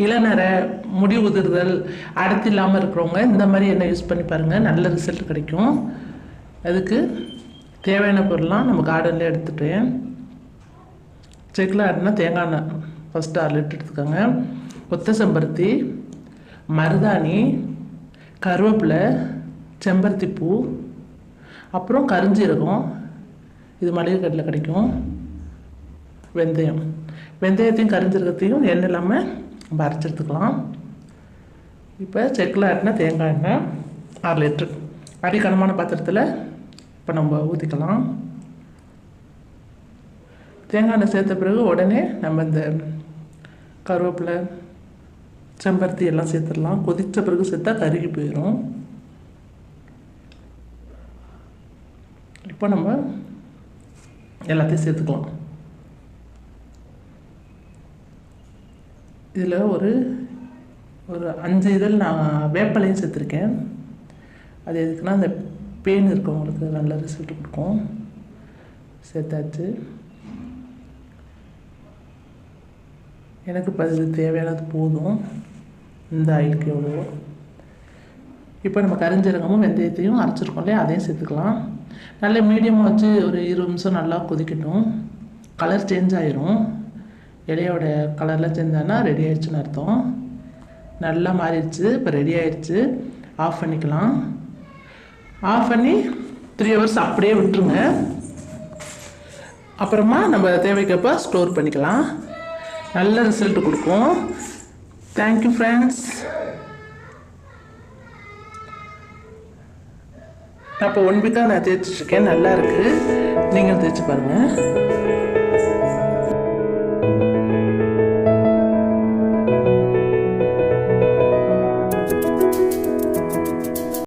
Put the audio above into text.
இளநரை, முடி உதிர்தல், அடர்த்தி இல்லாமல் இருக்கிறவங்க இந்த மாதிரி எண்ணெய் யூஸ் பண்ணி பாருங்கள், நல்ல ரிசல்ட் கிடைக்கும். அதுக்கு தேவையான பொருள்லாம் நம்ம கார்டனில் எடுத்துட்டேன். செக்கில் ஆடினா தேங்காய் எண்ணெய் ஃபஸ்ட்டு 6 லிட்டர் எடுத்துக்கோங்க. கொத்த செம்பருத்தி, மருதாணி, கருவேப்பிலை, செம்பருத்தி பூ, அப்புறம் கருஞ்சீரகம், இது மளிகை கடையில் கிடைக்கும். வெந்தயத்தையும் கருஞ்சீரகத்தையும் எண்ணெய் இல்லாமல் நம்ம அரைச்சி எடுத்துக்கலாம். இப்போ செக்கில் ஆட்டினா தேங்காய் எண்ணெய் 6 லிட்டர் அடிக்கனமான பாத்திரத்தில் இப்போ நம்ம ஊற்றிக்கலாம். தேங்காய் எண்ணெய் சேர்த்த பிறகு உடனே நம்ம இந்த கருவேப்பிலை, செம்பருத்தி எல்லாம் சேர்த்துடலாம். கொதித்த பிறகு சேர்த்தா கருகி போயிடும். இப்போ நம்ம எல்லாத்தையும் சேர்த்துக்கலாம். இதில் ஒரு 5 இதழ் நான் வேப்பலையும் சேர்த்துருக்கேன். அது எதுக்குன்னா அந்த பேன் இருக்கவங்களுக்கு நல்ல ரிசல்ட் கொடுக்கும். சேர்த்தாச்சு. எனக்கு இப்போ இது தேவையானது போதும். இந்த ஆயிலுக்கு எவ்வளோ. இப்போ நம்ம கரிஞ்சீரகமும் வெந்தயத்தையும் அரைச்சிருக்கோம் இல்லையா, அதையும் சேர்த்துக்கலாம். நல்ல மீடியமாக வச்சு ஒரு 20 நிமிஷம் நல்லா கொதிக்கட்டும். கலர் சேஞ்ச் ஆயிரும். இலையோட கலரில் செஞ்சானா ரெடி ஆயிடுச்சுன்னு அர்த்தம். நல்லா மாறிடுச்சு. இப்போ ரெடி ஆயிடுச்சு. ஆஃப் பண்ணிக்கலாம். ஆஃப் பண்ணி 3 ஹவர்ஸ் அப்படியே விட்டுருங்க. அப்புறமா நம்ம தேவைக்கப்போ ஸ்டோர் பண்ணிக்கலாம். நல்ல ரிசல்ட் கொடுக்கும். Thank you friends. அப்போ 1 வீக்காக நான் தேய்ச்சிட்ருக்கேன். நல்லா இருக்குது. நீங்கள் தேய்ச்சி பாருங்கள்.